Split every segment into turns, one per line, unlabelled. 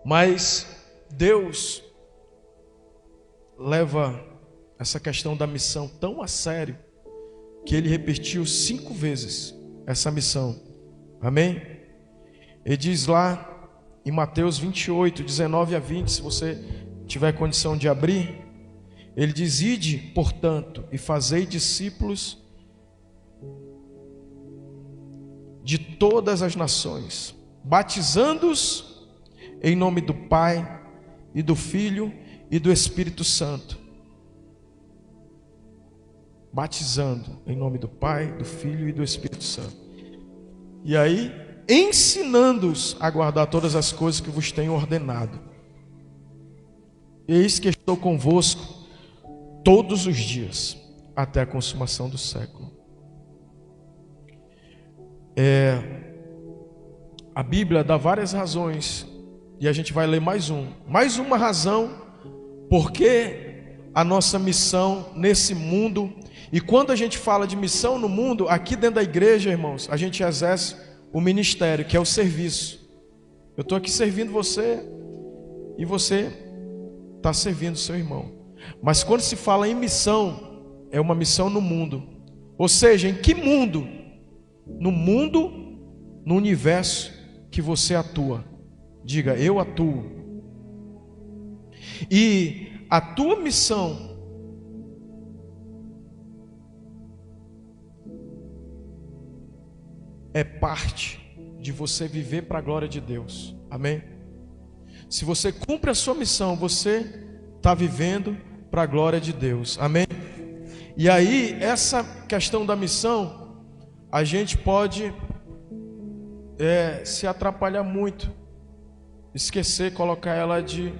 Mas Deus leva essa questão da missão tão a sério que Ele repetiu 5 vezes essa missão. Amém? Ele diz lá em Mateus 28, 19 a 20, se você tiver condição de abrir, Ele diz: ide, portanto, e fazei discípulos de todas as nações, batizando-os em nome do Pai e do Filho e do Espírito Santo. Batizando em nome do Pai, do Filho e do Espírito Santo. E aí, ensinando-os a guardar todas as coisas que vos tenho ordenado. Eis que estou convosco todos os dias, até a consumação do século. A Bíblia dá várias razões, e a gente vai ler mais uma razão, porque a nossa missão nesse mundo. E quando a gente fala de missão no mundo, aqui dentro da igreja, irmãos, a gente exerce o ministério, que é o serviço. Eu estou aqui servindo você, e você está servindo o seu irmão. Mas quando se fala em missão, é uma missão no mundo. Ou seja, em que mundo? No mundo, no universo que você atua. Diga: eu atuo. E a tua missão é parte de você viver para a glória de Deus. Amém? Se você cumpre a sua missão, você está vivendo para a glória de Deus. Amém? E aí, essa questão da missão, a gente pode se atrapalhar muito, esquecer, colocar ela de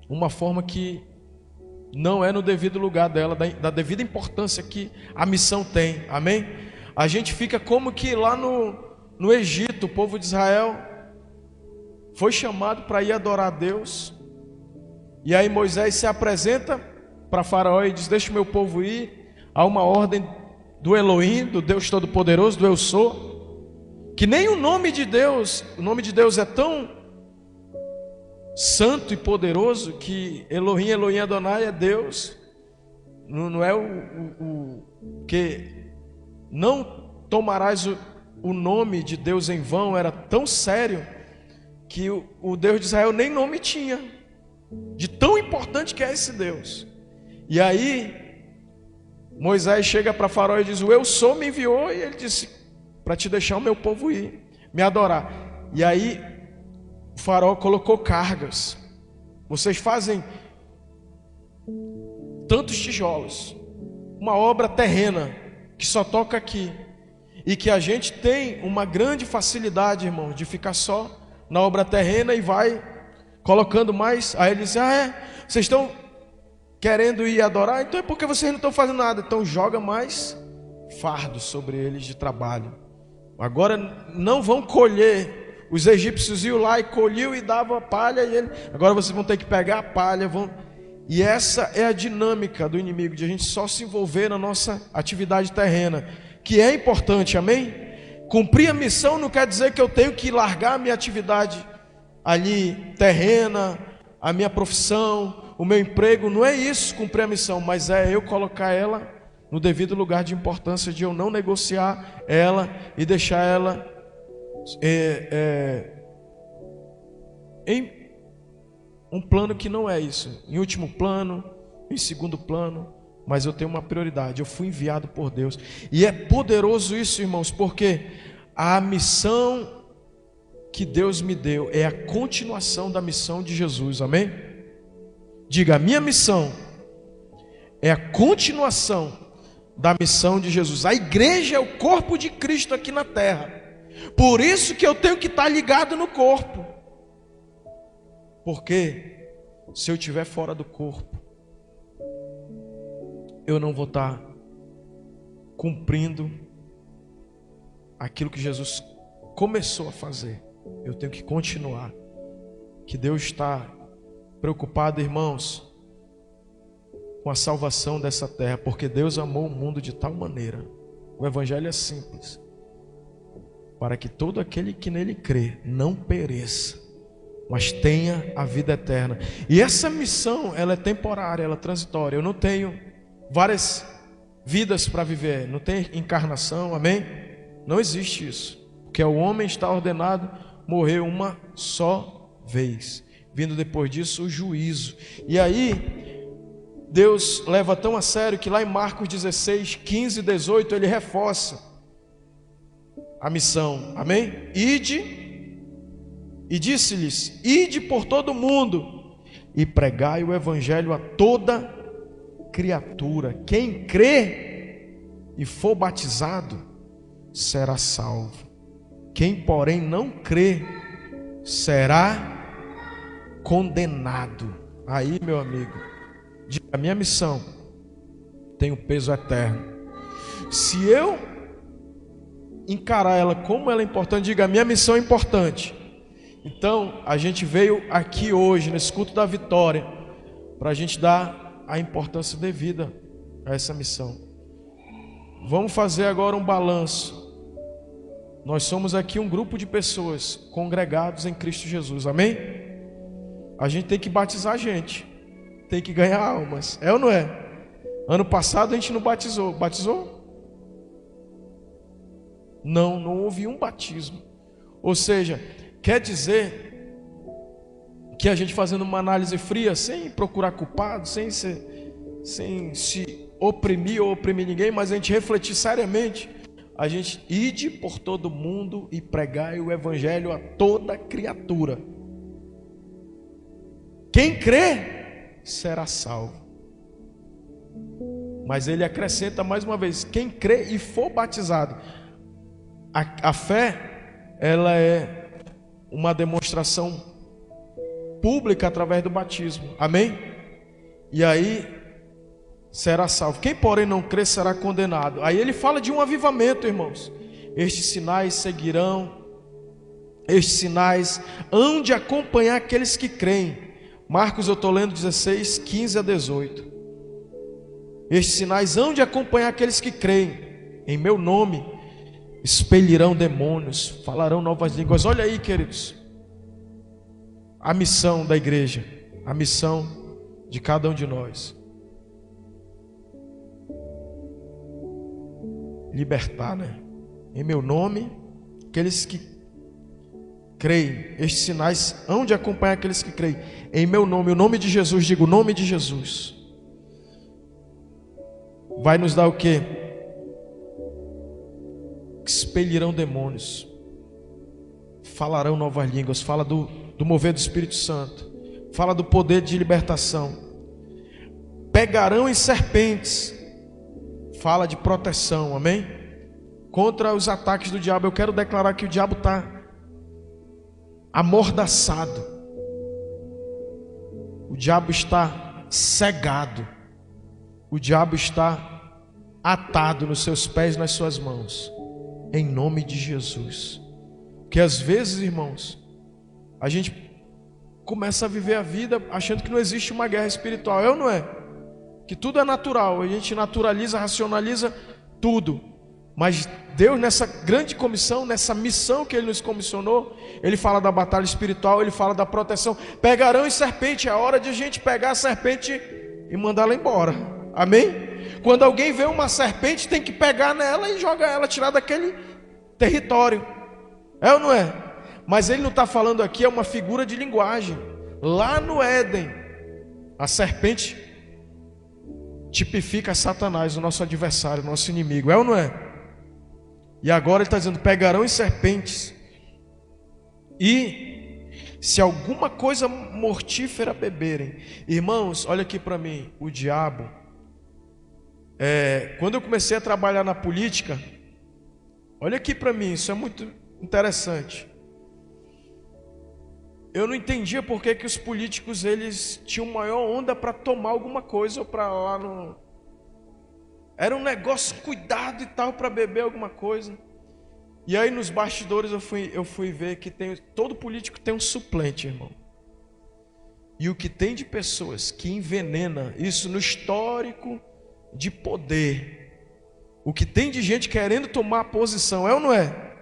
uma forma que não é no devido lugar dela, da devida importância que a missão tem. Amém? A gente fica como que lá no Egito, o povo de Israel foi chamado para ir adorar a Deus. E aí Moisés se apresenta para Faraó e diz: deixa o meu povo ir. Há uma ordem do Elohim, do Deus Todo-Poderoso, do Eu Sou, que nem o nome de Deus é tão santo e poderoso que Elohim, Elohim Adonai é Deus. Não é o que não tomarás o nome de Deus em vão. Era tão sério que o Deus de Israel nem nome tinha, de tão importante que é esse Deus. E aí Moisés chega para Faraó e diz: o Eu Sou me enviou, e ele disse: para te deixar o meu povo ir, me adorar. E aí o Faraó colocou cargas. Vocês fazem tantos tijolos, uma obra terrena que só toca aqui, e que a gente tem uma grande facilidade, irmão, de ficar só na obra terrena e vai colocando mais. Aí ele diz: vocês estão querendo ir adorar? Então é porque vocês não estão fazendo nada. Então joga mais fardo sobre eles de trabalho. Agora não vão colher. Os egípcios iam lá e colhiam e davam a palha, agora vocês vão ter que pegar a palha. E essa é a dinâmica do inimigo, de a gente só se envolver na nossa atividade terrena, que é importante. Amém? Cumprir a missão não quer dizer que eu tenho que largar a minha atividade ali terrena, a minha profissão, o meu emprego. Não é isso, cumprir a missão, mas é eu colocar ela no devido lugar de importância, de eu não negociar ela e deixar ela em um plano que não é isso, em último plano, em segundo plano. Mas eu tenho uma prioridade, eu fui enviado por Deus. E é poderoso isso, irmãos, porque a missão que Deus me deu é a continuação da missão de Jesus. Amém? Diga: a minha missão é a continuação da missão de Jesus. A igreja é o corpo de Cristo aqui na terra. Por isso que eu tenho que estar ligado no corpo. Porque se eu estiver fora do corpo, eu não vou estar cumprindo aquilo que Jesus começou a fazer. Eu tenho que continuar. Que Deus está preocupado, irmãos, com a salvação dessa terra, porque Deus amou o mundo de tal maneira. O evangelho é simples. para que todo aquele que nele crê não pereça, mas tenha a vida eterna. E essa missão, ela é temporária, ela é transitória. Eu não tenho várias vidas para viver, não tem encarnação, amém? Não existe isso, porque o homem está ordenado morrer uma só vez, vindo depois disso o juízo. E aí Deus leva tão a sério que lá em Marcos 16, 15 e 18 ele reforça a missão, amém? Ide, e disse-lhes: ide por todo o mundo e pregai o evangelho a toda criatura. Quem crê e for batizado será salvo. Quem, porém, não crê será condenado. Aí, meu amigo, a minha missão tem um peso eterno. Se eu encarar ela como ela é importante, diga: a minha missão é importante. Então, a gente veio aqui hoje, nesse culto da vitória, para a gente dar a importância devida a essa missão. Vamos fazer agora um balanço. Nós somos aqui um grupo de pessoas congregados em Cristo Jesus, amém? A gente tem que batizar a gente, tem que ganhar almas, é ou não é? Ano passado a gente não batizou, batizou? Não houve um batismo. Ou seja, quer dizer que a gente, fazendo uma análise fria, sem procurar culpado, sem se oprimir ou oprimir ninguém, mas a gente refletir seriamente, a gente ide por todo mundo e pregai o evangelho a toda criatura. Quem crê será salvo. Mas ele acrescenta mais uma vez: quem crê e for batizado. A fé, ela é uma demonstração pública através do batismo, amém? E aí será salvo. Quem, porém, não crê será condenado. Aí ele fala de um avivamento, irmãos. Estes sinais seguirão, estes sinais hão de acompanhar aqueles que creem. Marcos, eu estou lendo 16, 15 a 18. Estes sinais hão de acompanhar aqueles que creem. Em meu nome expelirão demônios, falarão novas línguas. Olha aí, queridos, a missão da igreja, a missão de cada um de nós: libertar, né? Em meu nome, aqueles que creem. Estes sinais hão de acompanhar aqueles que creem. Em meu nome, o nome de Jesus, digo, o nome de Jesus vai nos dar o quê? Expelirão demônios, falarão novas línguas. Fala do mover do Espírito Santo, fala do poder de libertação. Pegarão em serpentes, fala de proteção, amém? Contra os ataques do diabo. Eu quero declarar que o diabo está amordaçado, o diabo está cegado, o diabo está atado nos seus pés e nas suas mãos, em nome de Jesus. Porque às vezes, irmãos, a gente começa a viver a vida achando que não existe uma guerra espiritual, é ou não é? Que tudo é natural, a gente naturaliza, racionaliza tudo. Mas Deus, nessa grande comissão, nessa missão que Ele nos comissionou, Ele fala da batalha espiritual, Ele fala da proteção. Pegarão em serpente, é hora de a gente pegar a serpente e mandá-la embora, amém? Quando alguém vê uma serpente, tem que pegar nela e jogar ela, tirar daquele território, é ou não é? Mas ele não está falando aqui, é uma figura de linguagem. Lá no Éden, a serpente tipifica Satanás, o nosso adversário, o nosso inimigo, é ou não é? E agora ele está dizendo: pegarão em serpentes, e se alguma coisa mortífera beberem. Irmãos, olha aqui para mim, o diabo, quando eu comecei a trabalhar na política, olha aqui para mim, isso é muito interessante. Eu não entendia por que os políticos, eles tinham maior onda para tomar alguma coisa, ou para lá no... Era um negócio cuidado e tal, para beber alguma coisa. E aí nos bastidores eu fui ver que todo político tem um suplente, irmão. E o que tem de pessoas que envenena isso no histórico de poder, o que tem de gente querendo tomar posição, é ou não é?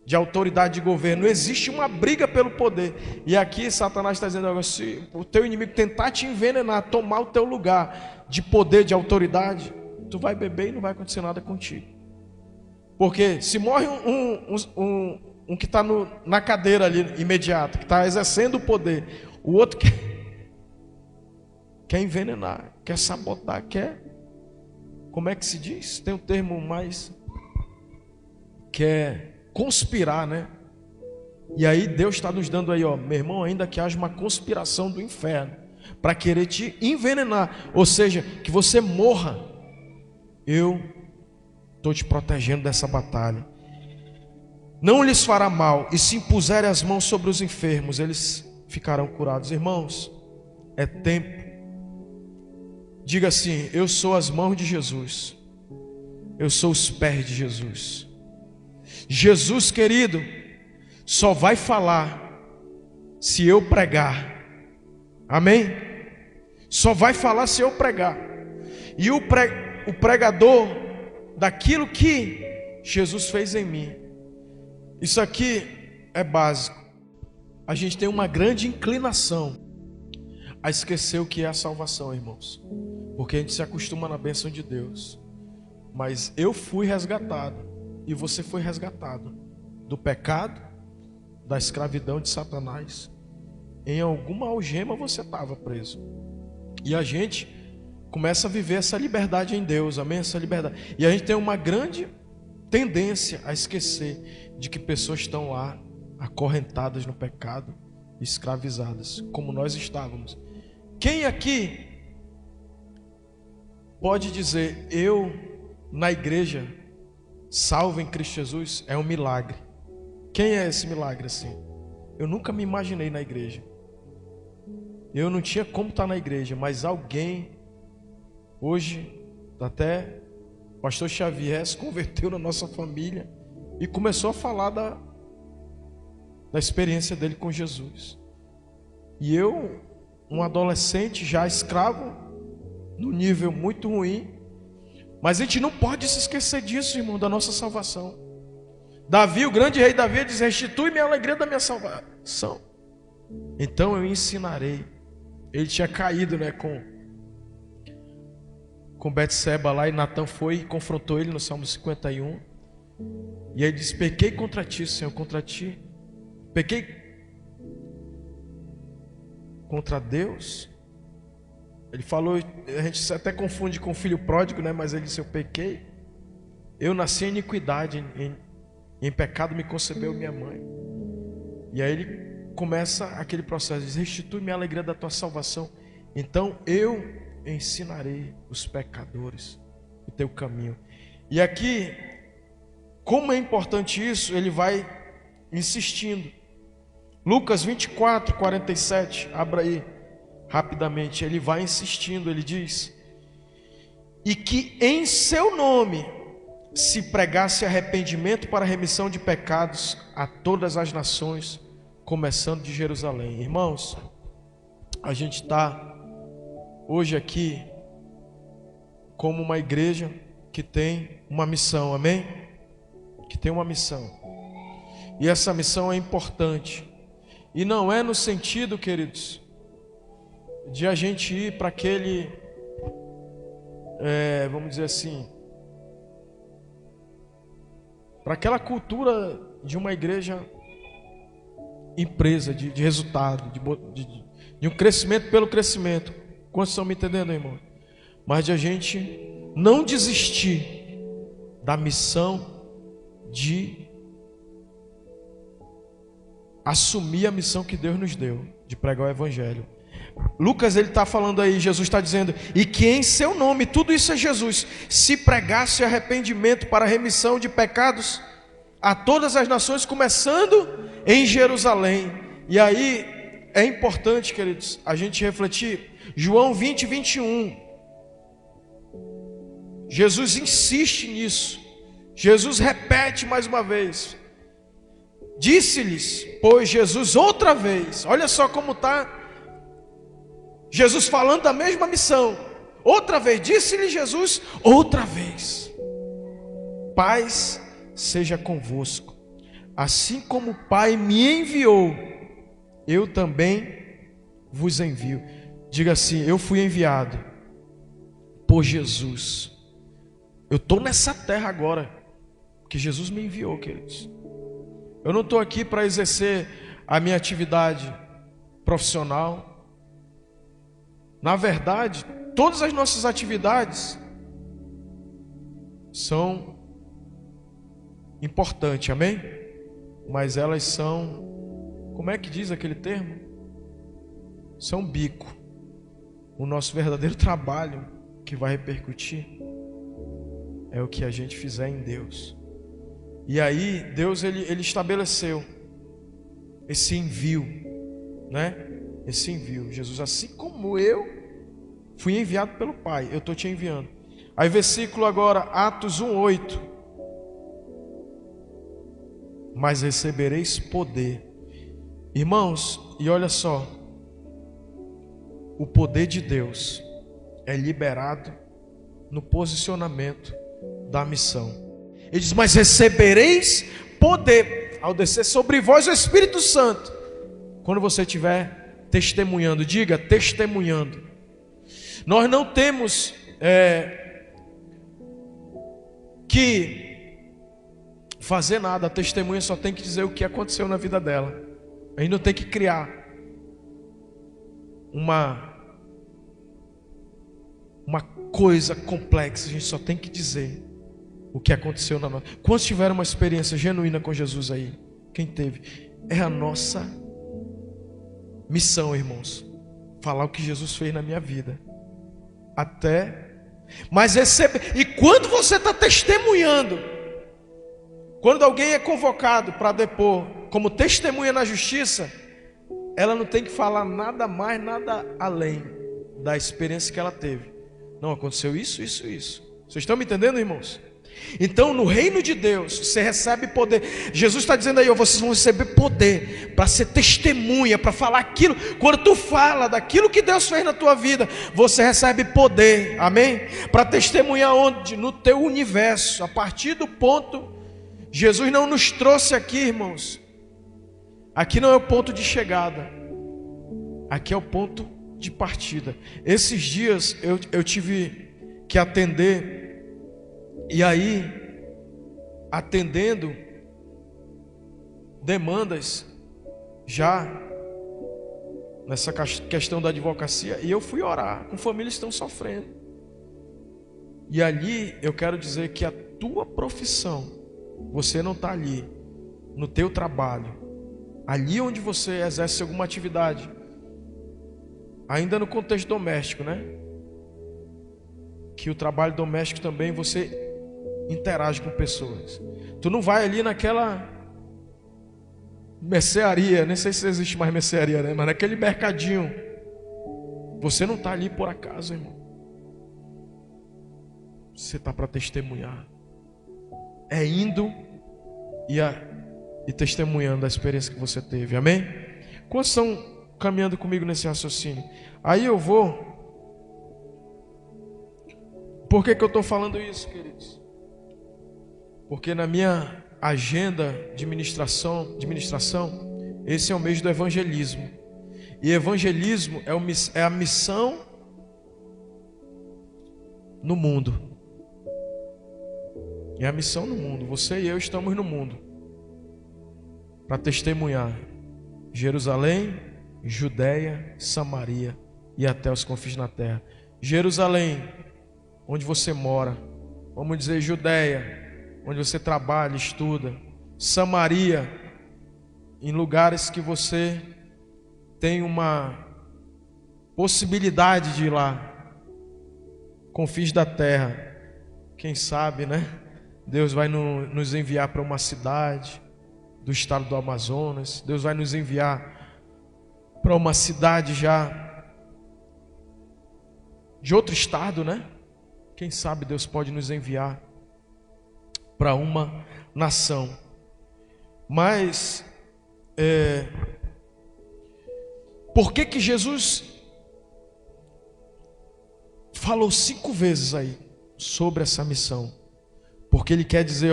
de autoridade de governo, existe uma briga pelo poder. E aqui Satanás está dizendo agora, se o teu inimigo tentar te envenenar, tomar o teu lugar de poder, de autoridade, tu vai beber e não vai acontecer nada contigo. Porque se morre um que está na cadeira ali imediata, que está exercendo o poder, o outro quer envenenar, quer sabotar, como é que se diz? Tem um termo mais, quer conspirar, né? E aí Deus está nos dando aí, ó, meu irmão, ainda que haja uma conspiração do inferno para querer te envenenar, ou seja, que você morra, eu estou te protegendo dessa batalha. Não lhes fará mal, e se impuserem as mãos sobre os enfermos, eles ficarão curados. Irmãos, é tempo. Diga assim: eu sou as mãos de Jesus, eu sou os pés de Jesus. Jesus, querido, só vai falar se eu pregar. Amém? Só vai falar se eu pregar. E o pregador daquilo que Jesus fez em mim. Isso aqui é básico. A gente tem uma grande inclinação a esquecer o que é a salvação, irmãos, porque a gente se acostuma na bênção de Deus. Mas eu fui resgatado, e você foi resgatado do pecado, da escravidão de Satanás. Em alguma algema você estava preso. E a gente começa a viver essa liberdade em Deus, amém? Essa liberdade. E a gente tem uma grande tendência a esquecer de que pessoas estão lá, acorrentadas no pecado, escravizadas, como nós estávamos. Quem aqui pode dizer, eu na igreja, salvo em Cristo Jesus, é um milagre? Quem é esse milagre assim? Eu nunca me imaginei na igreja. Eu não tinha como estar na igreja, mas alguém, hoje, até o pastor Xavier se converteu na nossa família e começou a falar da experiência dele com Jesus. E eu, um adolescente já escravo, num nível muito ruim, mas a gente não pode se esquecer disso, irmão, da nossa salvação. Davi, o grande rei Davi, diz: restitui-me a alegria da minha salvação. Então eu ensinarei. Ele tinha caído, né, com Betseba lá, e Natã foi e confrontou ele no Salmo 51. E aí ele disse: pequei contra ti, Senhor, contra ti. Pequei contra Deus. Ele falou, a gente até confunde com o filho pródigo, né? Mas ele disse: eu pequei. Eu nasci em iniquidade, em pecado me concebeu minha mãe. E aí ele começa aquele processo, diz: restitui-me a alegria da tua salvação. Então eu ensinarei os pecadores o teu caminho. E aqui, como é importante isso, ele vai insistindo. Lucas 24, 47, abra aí rapidamente. Ele vai insistindo, ele diz: e que em seu nome se pregasse arrependimento para remissão de pecados a todas as nações, começando de Jerusalém. Irmãos, a gente está hoje aqui como uma igreja que tem uma missão, amém? Que tem uma missão. E essa missão é importante. E não é no sentido, queridos, de a gente ir para aquele, vamos dizer assim, para aquela cultura de uma igreja empresa, de resultado, de um crescimento pelo crescimento. Quantos estão me entendendo, irmão? Mas de a gente não desistir da missão de assumir a missão que Deus nos deu, de pregar o evangelho. Lucas, ele está falando aí, Jesus está dizendo, e que em seu nome, tudo isso é Jesus, se pregasse arrependimento para remissão de pecados a todas as nações, começando em Jerusalém. E aí é importante, queridos, a gente refletir. João 20, 21. Jesus insiste nisso. Jesus repete mais uma vez. Disse-lhes, pois Jesus outra vez, olha só como está Jesus falando da mesma missão. Outra vez, disse-lhe Jesus outra vez: paz seja convosco. assim como o Pai me enviou, eu também vos envio. Diga assim: eu fui enviado por Jesus. Eu estou nessa terra agora, porque Jesus me enviou, queridos. Eu não estou aqui para exercer a minha atividade profissional. Na verdade, todas as nossas atividades são importantes, amém? Mas elas são, como é que diz aquele termo? São bico. O nosso verdadeiro trabalho que vai repercutir é o que a gente fizer em Deus. E aí Deus ele estabeleceu esse envio, né? Esse envio. Jesus, assim como eu fui enviado pelo Pai, eu estou te enviando. Aí versículo agora, Atos 1:8. Mas recebereis poder. Irmãos, e olha só, o poder de Deus é liberado no posicionamento da missão. Ele diz: mas recebereis poder ao descer sobre vós o Espírito Santo, quando você estiver testemunhando. Diga, testemunhando. Nós não temos que fazer nada. A testemunha só tem que dizer o que aconteceu na vida dela. A gente não tem que criar uma coisa complexa. A gente só tem que dizer o que aconteceu na nossa. Quantos tiveram uma experiência genuína com Jesus aí? Quem teve? É a nossa missão, irmãos, falar o que Jesus fez na minha vida. Mas e quando você está testemunhando, quando alguém é convocado para depor como testemunha na justiça, ela não tem que falar nada mais, nada além da experiência que ela teve. Não, aconteceu isso, isso, isso. Vocês estão me entendendo, irmãos? Então, no reino de Deus, você recebe poder. Jesus está dizendo aí, vocês vão receber poder para ser testemunha, para falar aquilo. Quando tu fala daquilo que Deus fez na tua vida, você recebe poder, amém? Para testemunhar onde? No teu universo. A partir do ponto, Jesus não nos trouxe aqui, irmãos. Aqui não é o ponto de chegada, aqui é o ponto de partida. Esses dias eu tive que atender. E aí, atendendo demandas já nessa questão da advocacia, e eu fui orar com famílias que estão sofrendo. E ali eu quero dizer que a tua profissão, você não está ali no teu trabalho, ali onde você exerce alguma atividade, ainda no contexto doméstico, né? Que o trabalho doméstico também você interage com pessoas. Tu não vai ali naquela mercearia, nem sei se existe mais mercearia, né? Mas naquele mercadinho. Você não está ali por acaso, irmão. Você está para testemunhar. É indo e testemunhando a experiência que você teve, amém? Quantos estão caminhando comigo nesse raciocínio? Aí eu vou. Por que eu estou falando isso, queridos? Porque na minha agenda de ministração, esse é o mês do evangelismo. E evangelismo é a missão no mundo. É a missão no mundo. Você e eu estamos no mundo para testemunhar Jerusalém, Judeia, Samaria e até os confins da terra. Jerusalém, onde você mora. Vamos dizer Judeia, onde você trabalha, estuda. Samaria, em lugares que você tem uma possibilidade de ir lá. Confins da terra, quem sabe, né? Deus vai nos enviar para uma cidade do estado do Amazonas. Deus vai nos enviar para uma cidade já de outro estado, né? Quem sabe Deus pode nos enviar para uma nação. Mas por que Jesus falou 5 vezes aí sobre essa missão? Porque Ele quer dizer,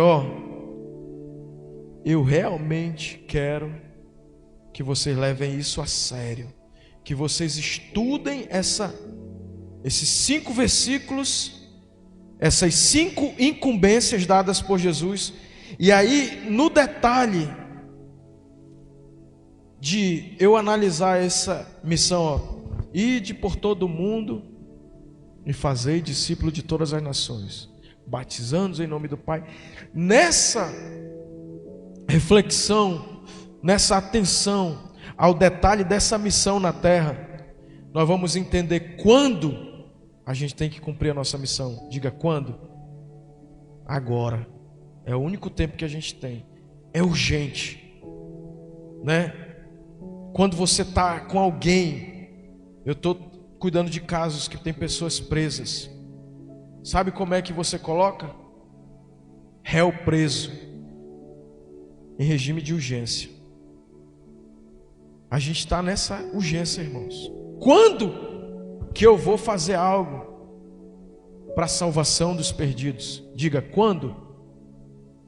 eu realmente quero que vocês levem isso a sério, que vocês estudem esses 5 versículos, essas 5 incumbências dadas por Jesus, e aí no detalhe de eu analisar essa missão, ó, ide por todo o mundo e fazei discípulo de todas as nações, batizando-os em nome do Pai. Nessa reflexão, nessa atenção ao detalhe dessa missão na terra, nós vamos entender quando a gente tem que cumprir a nossa missão. Diga quando? Agora. É o único tempo que a gente tem. É urgente, né? Quando você está com alguém, eu estou cuidando de casos que tem pessoas presas. Sabe como é que você coloca? Réu preso, em regime de urgência. A gente está nessa urgência, irmãos. Quando que eu vou fazer algo para a salvação dos perdidos? Diga, quando?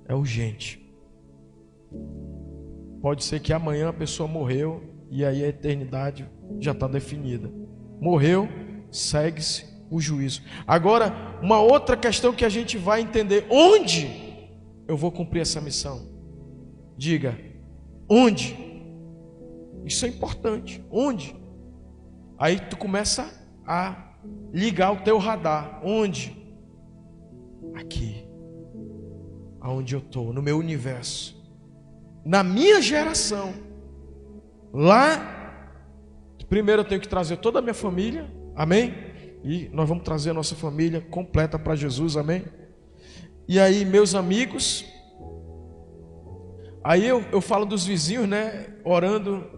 É urgente. Pode ser que amanhã a pessoa morreu e aí a eternidade já está definida. Morreu, segue-se o juízo. Agora, uma outra questão que a gente vai entender: onde eu vou cumprir essa missão? Diga, onde? Isso é importante. Onde? Aí tu começa a ligar o teu radar. Onde? Aqui. Aonde eu estou, no meu universo, na minha geração. Lá, primeiro eu tenho que trazer toda a minha família, amém? E nós vamos trazer a nossa família completa para Jesus, amém? E aí, meus amigos, aí eu falo dos vizinhos, né? Orando,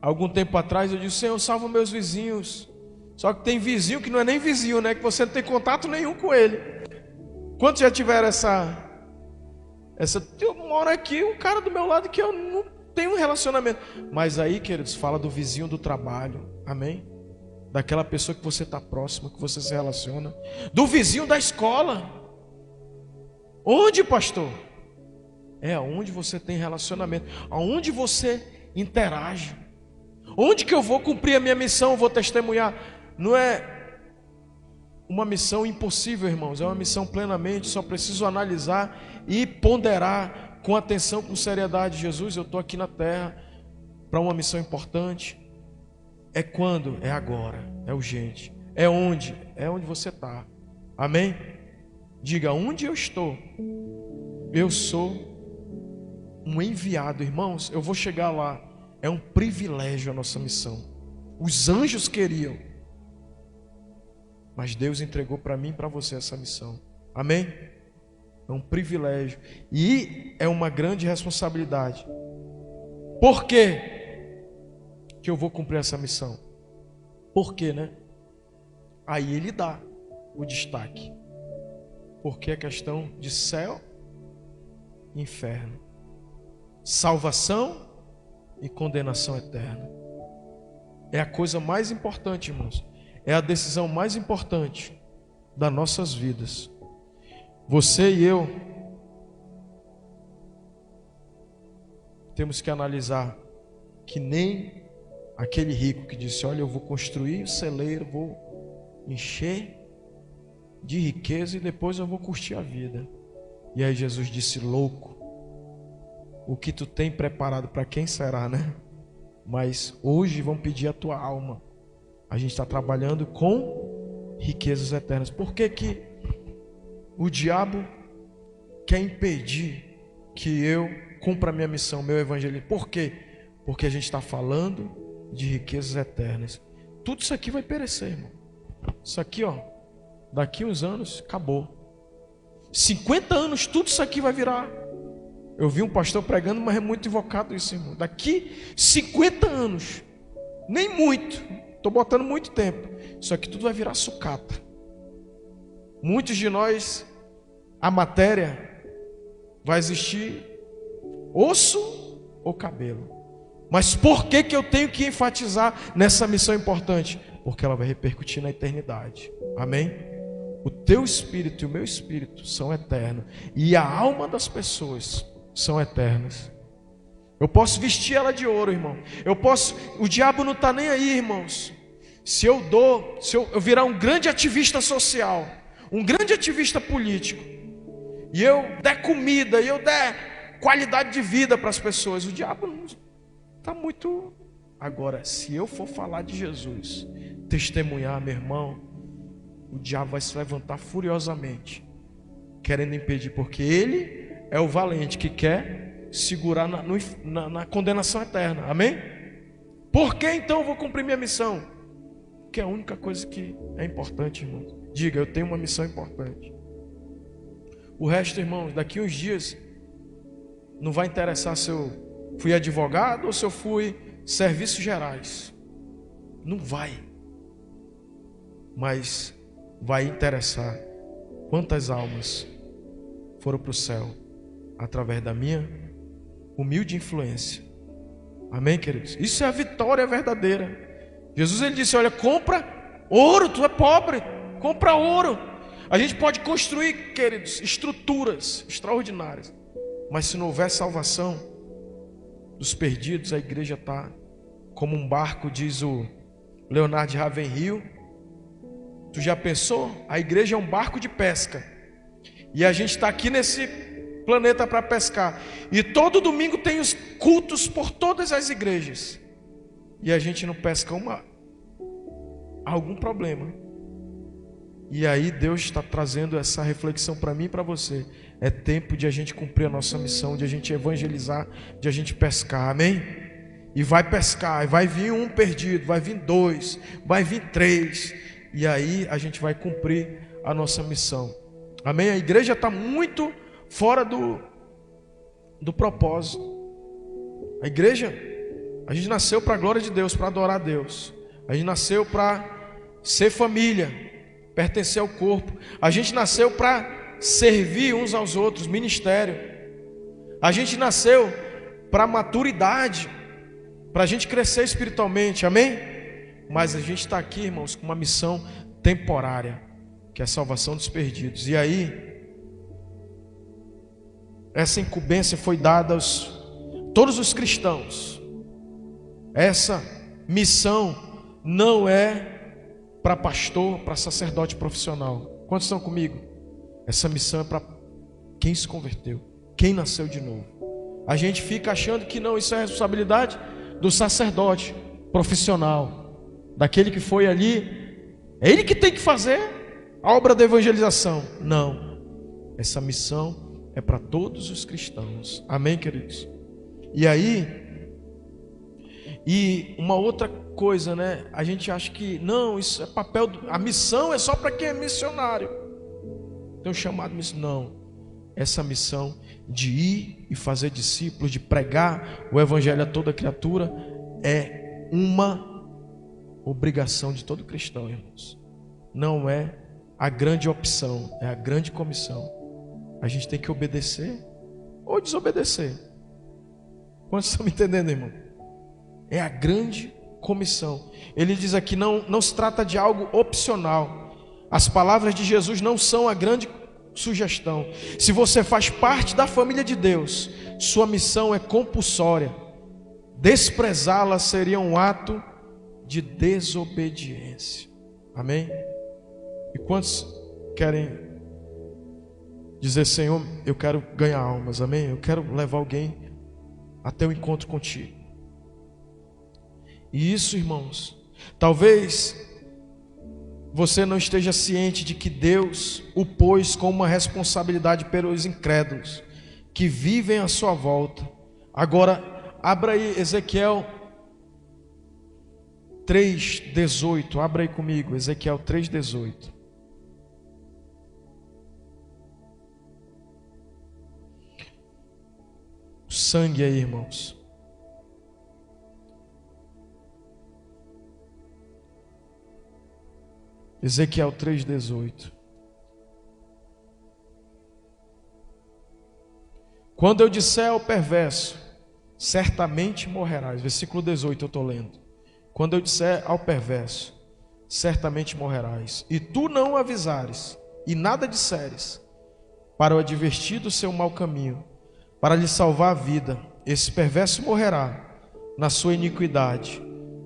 algum tempo atrás, eu disse: Senhor, salva meus vizinhos. Só que tem vizinho que não é nem vizinho, né? Que você não tem contato nenhum com ele. Quantos já tiveram essa eu moro aqui, um cara do meu lado que eu não tenho um relacionamento. Mas aí, queridos, fala do vizinho do trabalho, amém? Daquela pessoa que você está próximo, que você se relaciona. Do vizinho da escola. Onde, pastor? É aonde você tem relacionamento, aonde você interage. Onde que eu vou cumprir a minha missão, eu vou testemunhar? Não é uma missão impossível, irmãos, é uma missão plenamente, só preciso analisar e ponderar com atenção, com seriedade. Jesus, eu estou aqui na terra para uma missão importante. É quando? É agora, é urgente. É onde? É onde você está, amém? Diga, onde eu estou? Eu sou um enviado, irmãos, eu vou chegar lá. É um privilégio a nossa missão. Os anjos queriam, mas Deus entregou para mim e para você essa missão. Amém? É um privilégio. E é uma grande responsabilidade. Por quê que eu vou cumprir essa missão? Por quê, né? Aí ele dá o destaque. Porque é questão de céu e inferno. Salvação e condenação eterna. É a coisa mais importante, irmãos. É a decisão mais importante das nossas vidas. Você e eu temos que analisar que nem aquele rico que disse: olha, eu vou construir o celeiro, vou encher de riqueza e depois eu vou curtir a vida. E aí Jesus disse: louco, o que tu tem preparado para quem será, né? Mas hoje vão pedir a tua alma. A gente está trabalhando com riquezas eternas. Por que que o diabo quer impedir que eu cumpra a minha missão, meu evangelismo? Por quê? Porque a gente está falando de riquezas eternas. Tudo isso aqui vai perecer, irmão. Isso aqui, ó, daqui uns anos, acabou. 50 anos, tudo isso aqui vai virar. Eu vi um pastor pregando, mas é muito invocado isso, irmão. Daqui 50 anos, nem muito, estou botando muito tempo, isso aqui tudo vai virar sucata. Muitos de nós, a matéria vai existir osso ou cabelo. Mas por que que eu tenho que enfatizar nessa missão importante? Porque ela vai repercutir na eternidade. Amém? O teu espírito e o meu espírito são eternos. E a alma das pessoas são eternas. Eu posso vestir ela de ouro, irmão. O diabo não está nem aí, irmãos. Se eu virar um grande ativista social, um grande ativista político, e eu der comida, e eu der qualidade de vida para as pessoas, o diabo não está muito. Agora, se eu for falar de Jesus, testemunhar, meu irmão, o diabo vai se levantar furiosamente, querendo impedir, porque ele é o valente que quer segurar na condenação eterna. Amém? Por que então eu vou cumprir minha missão? Que é a única coisa que é importante, irmão. Diga, eu tenho uma missão importante. O resto, irmãos, daqui uns dias não vai interessar se eu fui advogado ou se eu fui serviços gerais. Não vai. Mas vai interessar quantas almas foram para o céu através da minha humilde influência. Amém, queridos? Isso é a vitória verdadeira. Jesus, ele disse, olha, compra ouro, tu é pobre, compra ouro. A gente pode construir, queridos, estruturas extraordinárias, mas se não houver salvação dos perdidos, a igreja está como um barco, diz o Leonardo de Ravenhill. Tu já pensou? A igreja é um barco de pesca, e a gente está aqui nesse planeta para pescar, e todo domingo tem os cultos por todas as igrejas, e a gente não pesca algum problema. E aí Deus está trazendo essa reflexão para mim e para você. É tempo de a gente cumprir a nossa missão, de a gente evangelizar, de a gente pescar, amém? E vai pescar, e vai vir um perdido, vai vir 2, vai vir 3, e aí a gente vai cumprir a nossa missão, amém? A igreja está muito fora do propósito. A igreja, a gente nasceu para a glória de Deus, para adorar a Deus. A gente nasceu para ser família, pertencer ao corpo. A gente nasceu para servir uns aos outros, ministério. A gente nasceu para maturidade, para a gente crescer espiritualmente, amém? Mas a gente está aqui, irmãos, com uma missão temporária, que é a salvação dos perdidos. E aí, essa incumbência foi dada a todos os cristãos. Essa missão não é para pastor, para sacerdote profissional. Quantos estão comigo? Essa missão é para quem se converteu, quem nasceu de novo. A gente fica achando que não, isso é responsabilidade do sacerdote profissional, daquele que foi ali, é ele que tem que fazer a obra da evangelização. Não, essa missão é para todos os cristãos, amém, queridos? E aí, e uma outra coisa, né? A gente acha que não, isso é papel, a missão é só para quem é missionário. Tem um chamado missionário. Não, essa missão de ir e fazer discípulos, de pregar o evangelho a toda criatura, é uma obrigação de todo cristão, irmãos. Não é a grande opção, é a grande comissão. A gente tem que obedecer ou desobedecer. Quantos estão me entendendo, irmão? É a grande comissão. Ele diz aqui, não se trata de algo opcional. As palavras de Jesus não são a grande sugestão. Se você faz parte da família de Deus, sua missão é compulsória. Desprezá-la seria um ato de desobediência. Amém? E quantos querem dizer, Senhor, eu quero ganhar almas, amém? Eu quero levar alguém até o encontro contigo. E isso, irmãos, talvez você não esteja ciente de que Deus o pôs como uma responsabilidade pelos incrédulos que vivem à sua volta. Agora, abra aí Ezequiel 3:18, abra aí comigo, Ezequiel 3:18. Sangue aí, irmãos. Ezequiel 3:18. Quando eu disser ao perverso, certamente morrerás. Versículo 18 eu estou lendo. Quando eu disser ao perverso, certamente morrerás, e tu não avisares, e nada disseres, para o advertir do seu mau caminho, para lhe salvar a vida. Esse perverso morrerá na sua iniquidade,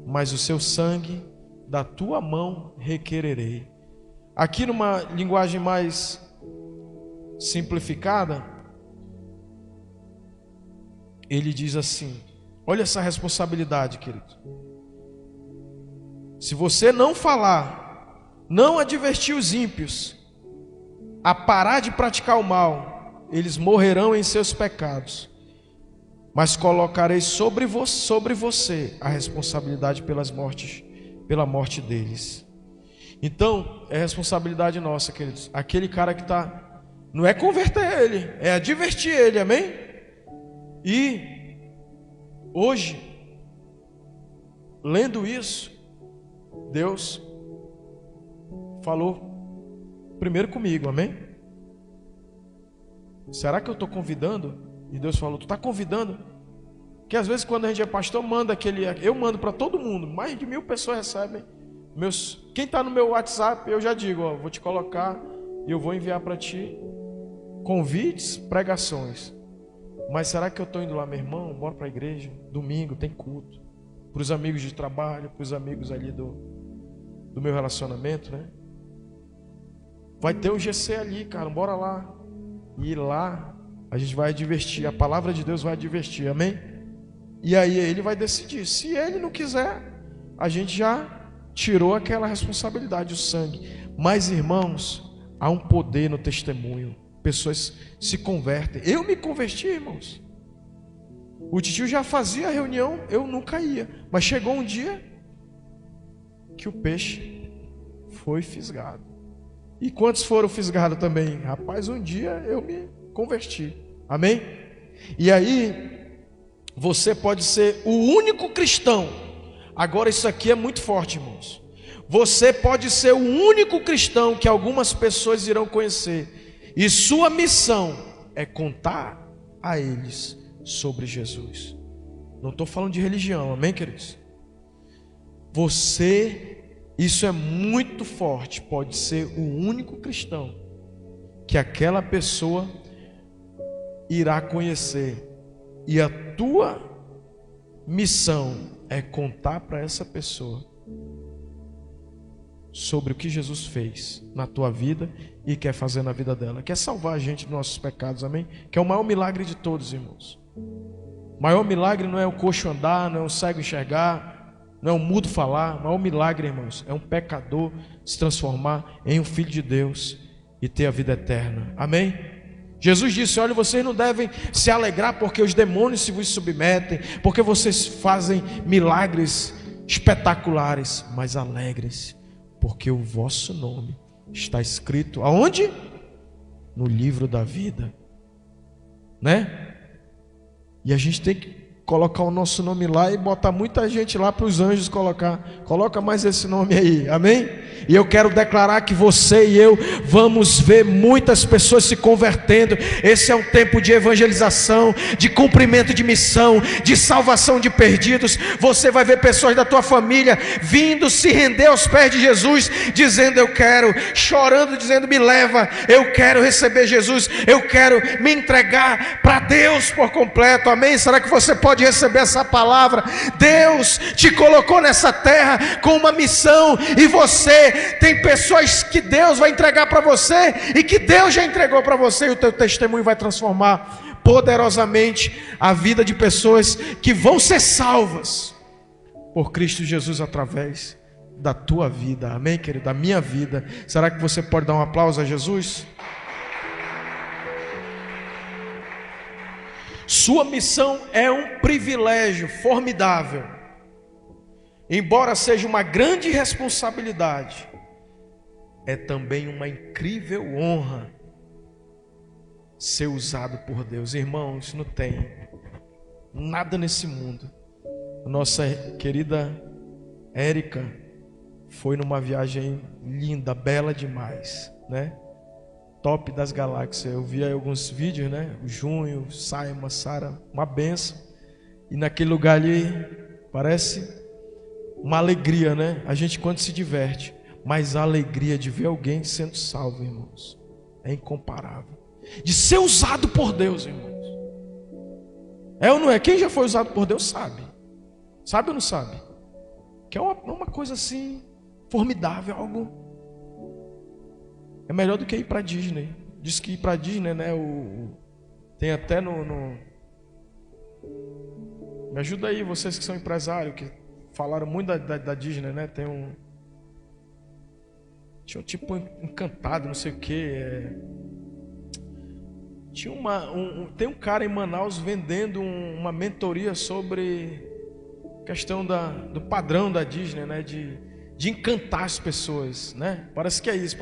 mas o seu sangue da tua mão requererei. Aqui numa linguagem mais simplificada, ele diz assim: olha essa responsabilidade, querido. Se você não falar, não advertir os ímpios a parar de praticar o mal, eles morrerão em seus pecados, mas colocarei sobre você a responsabilidade pela morte deles. Então, é responsabilidade nossa, queridos. Aquele cara que está, não é converter ele, é advertir ele, amém? E hoje, lendo isso, Deus falou primeiro comigo, amém? Será que eu estou convidando? E Deus falou: tu está convidando? Que às vezes quando a gente é pastor, eu mando para todo mundo, mais de 1000 pessoas recebem. Quem está no meu WhatsApp, eu já digo, ó, vou te colocar e eu vou enviar para ti convites, pregações. Mas será que eu estou indo lá, meu irmão? Bora para a igreja, domingo tem culto, para os amigos de trabalho, para os amigos ali do meu relacionamento, né? Vai ter um GC ali, cara, bora lá. E lá a gente vai advertir, a palavra de Deus vai advertir, amém? E aí ele vai decidir. Se ele não quiser, a gente já tirou aquela responsabilidade, o sangue. Mas, irmãos, há um poder no testemunho. Pessoas se convertem. Eu me converti, irmãos. O tio já fazia a reunião, eu nunca ia. Mas chegou um dia que o peixe foi fisgado. E quantos foram fisgados também? Rapaz, um dia eu me converti. Amém? E aí, você pode ser o único cristão. Agora isso aqui é muito forte, irmãos. Você pode ser o único cristão que algumas pessoas irão conhecer. E sua missão é contar a eles sobre Jesus. Não estou falando de religião, amém, queridos? Isso é muito forte. Pode ser o único cristão que aquela pessoa irá conhecer. E a tua missão é contar para essa pessoa sobre o que Jesus fez na tua vida e quer fazer na vida dela. Quer salvar a gente dos nossos pecados, amém? Que é o maior milagre de todos, irmãos. O maior milagre não é o coxo andar, não é o cego enxergar, não é o mudo falar. O maior milagre, irmãos, é um pecador se transformar em um filho de Deus e ter a vida eterna, amém? Jesus disse: olha, vocês não devem se alegrar porque os demônios se vos submetem, porque vocês fazem milagres espetaculares, mas alegres, porque o vosso nome está escrito aonde? No livro da vida, né? E a gente tem que colocar o nosso nome lá e botar muita gente lá para os anjos coloca mais esse nome aí, amém? E eu quero declarar que você e eu vamos ver muitas pessoas se convertendo. Esse é um tempo de evangelização, de cumprimento de missão, de salvação de perdidos. Você vai ver pessoas da tua família vindo se render aos pés de Jesus, dizendo: eu quero, chorando, dizendo: me leva, eu quero receber Jesus, eu quero me entregar para Deus por completo, amém? Será que você pode receber essa palavra? Deus te colocou nessa terra com uma missão, e você tem pessoas que Deus vai entregar para você, e que Deus já entregou para você, e o teu testemunho vai transformar poderosamente a vida de pessoas que vão ser salvas por Cristo Jesus através da tua vida, amém, querido? Da minha vida. Será que você pode dar um aplauso a Jesus? Sua missão é um privilégio formidável, embora seja uma grande responsabilidade, é também uma incrível honra ser usado por Deus. Irmãos, não tem nada nesse mundo. Nossa querida Érica foi numa viagem linda, bela demais, né? Top das galáxias. Eu vi aí alguns vídeos, né? O Junho, Saima, Sara, uma benção. E naquele lugar ali parece uma alegria, né? A gente quando se diverte, mas a alegria de ver alguém sendo salvo, irmãos, é incomparável. De ser usado por Deus, irmãos. É ou não é? Quem já foi usado por Deus sabe. Sabe ou não sabe? Que é uma coisa assim, formidável, algo. É melhor do que ir para Disney. Diz que ir para Disney, né? Tem até no. Me ajuda aí, vocês que são empresários, que falaram muito da Disney, né? Tinha um tipo encantado, não sei o que. Tem um cara em Manaus vendendo uma mentoria sobre questão do padrão da Disney, né? De encantar as pessoas, né? Parece que é isso,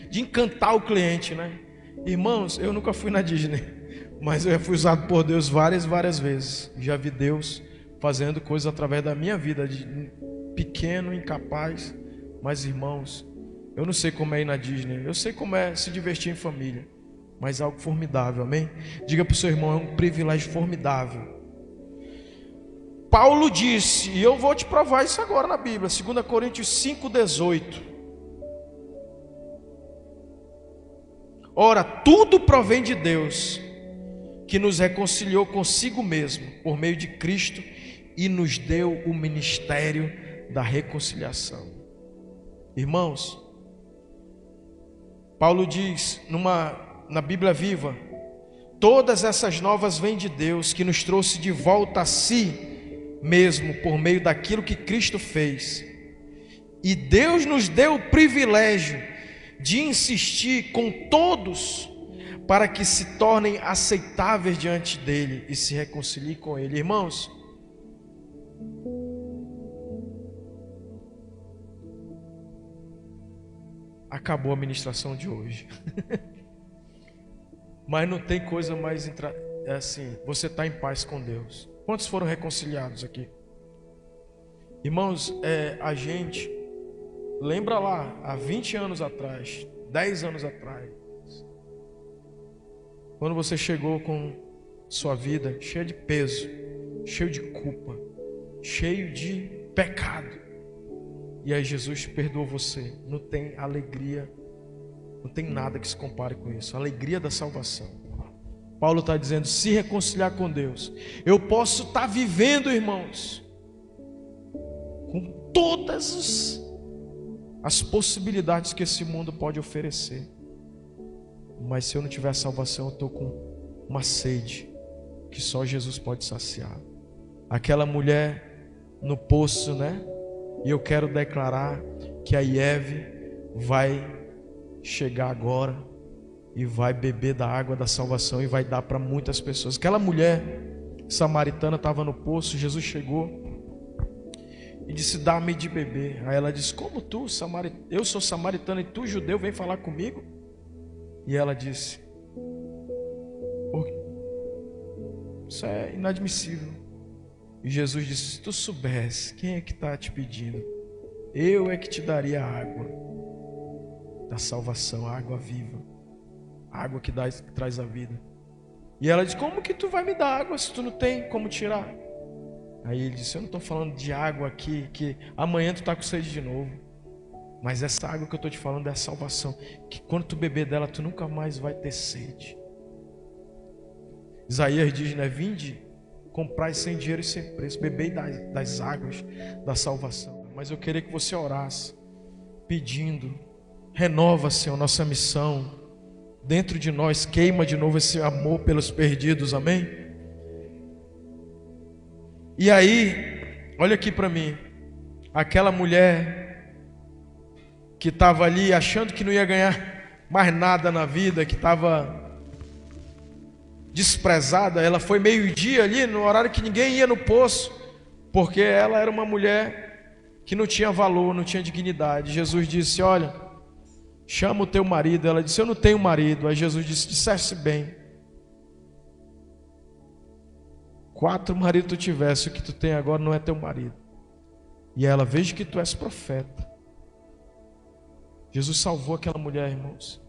de encantar o cliente, né? Irmãos, eu nunca fui na Disney, mas eu já fui usado por Deus várias vezes. Já vi Deus fazendo coisas através da minha vida, de pequeno, incapaz. Mas irmãos, eu não sei como é ir na Disney, eu sei como é se divertir em família, mas é algo formidável, amém? Diga para o seu irmão, é um privilégio formidável. Paulo disse, e eu vou te provar isso agora na Bíblia, 2 Coríntios 5,18. Ora, tudo provém de Deus, que nos reconciliou consigo mesmo, por meio de Cristo, e nos deu o ministério da reconciliação. Irmãos, Paulo diz, na Bíblia Viva, todas essas novas vêm de Deus, que nos trouxe de volta a si mesmo, por meio daquilo que Cristo fez. E Deus nos deu o privilégio de insistir com todos, para que se tornem aceitáveis diante dele e se reconciliem com ele. Irmãos, acabou a ministração de hoje. Mas não tem coisa mais assim, você está em paz com Deus. Quantos foram reconciliados aqui? Irmãos, a gente lembra lá, há 20 anos atrás, 10 anos atrás, quando você chegou com sua vida cheia de peso, cheio de culpa, cheio de pecado, e aí Jesus perdoou você. Não tem alegria, não tem nada que se compare com isso. A alegria da salvação. Paulo está dizendo, se reconciliar com Deus. Eu posso estar vivendo, irmãos, com todas as possibilidades que esse mundo pode oferecer, mas se eu não tiver salvação, eu estou com uma sede que só Jesus pode saciar. Aquela mulher no poço, né? E eu quero declarar que a Ieve vai chegar agora e vai beber da água da salvação e vai dar para muitas pessoas. Aquela mulher samaritana estava no poço, Jesus chegou e disse, dá-me de beber. Aí ela disse, como tu, eu sou samaritana e tu, judeu, vem falar comigo? E ela disse, isso é inadmissível. E Jesus disse, se tu soubesse quem é que está te pedindo, eu é que te daria a água da salvação, a água viva, a água que traz a vida. E ela disse, como que tu vai me dar água se tu não tem como tirar? Aí ele disse, eu não estou falando de água aqui, que amanhã tu está com sede de novo, mas essa água que eu estou te falando é a salvação, que quando tu beber dela, tu nunca mais vai ter sede. Isaías diz, né, vinde, comprai sem dinheiro e sem preço, bebei das águas da salvação. Mas eu queria que você orasse, pedindo, renova, Senhor, nossa missão, dentro de nós, queima de novo esse amor pelos perdidos, amém? E aí, olha aqui para mim, aquela mulher que estava ali achando que não ia ganhar mais nada na vida, que estava desprezada, ela foi meio-dia ali, no horário que ninguém ia no poço, porque ela era uma mulher que não tinha valor, não tinha dignidade. Jesus disse, olha, chama o teu marido. Ela disse, eu não tenho marido. Aí Jesus disse, disseste bem, 4 maridos tu tivesse, o que tu tem agora não é teu marido. E ela, veja que tu és profeta. Jesus salvou aquela mulher, irmãos.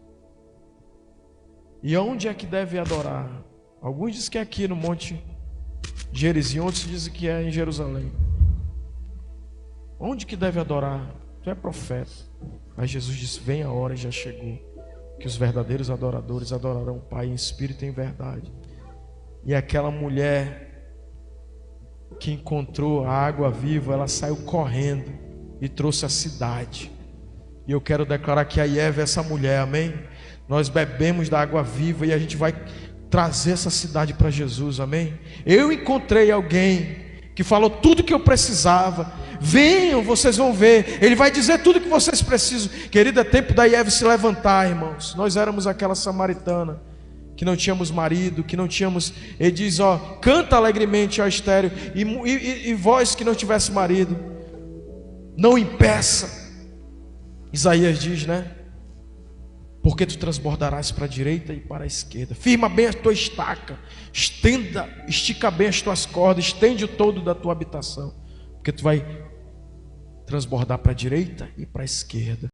E onde é que deve adorar? Alguns dizem que é aqui no Monte Gerizim, outros dizem que é em Jerusalém. Onde que deve adorar? Tu é profeta. Mas Jesus disse, vem a hora e já chegou, que os verdadeiros adoradores adorarão o Pai em espírito e em verdade. E aquela mulher que encontrou a água viva, ela saiu correndo e trouxe a cidade. E eu quero declarar que a Ieva é essa mulher, amém? Nós bebemos da água viva e a gente vai trazer essa cidade para Jesus, amém? Eu encontrei alguém que falou tudo que eu precisava. Venham, vocês vão ver. Ele vai dizer tudo que vocês precisam. Querido, é tempo da Ieva se levantar, irmãos. Nós éramos aquela samaritana que não tínhamos marido, que não tínhamos. Ele diz, ó, canta alegremente, ó estéril, e vós que não tivesse marido, não impeça. Isaías diz, né? Porque tu transbordarás para a direita e para a esquerda. Firma bem a tua estaca, estica bem as tuas cordas, estende o todo da tua habitação, porque tu vai transbordar para a direita e para a esquerda.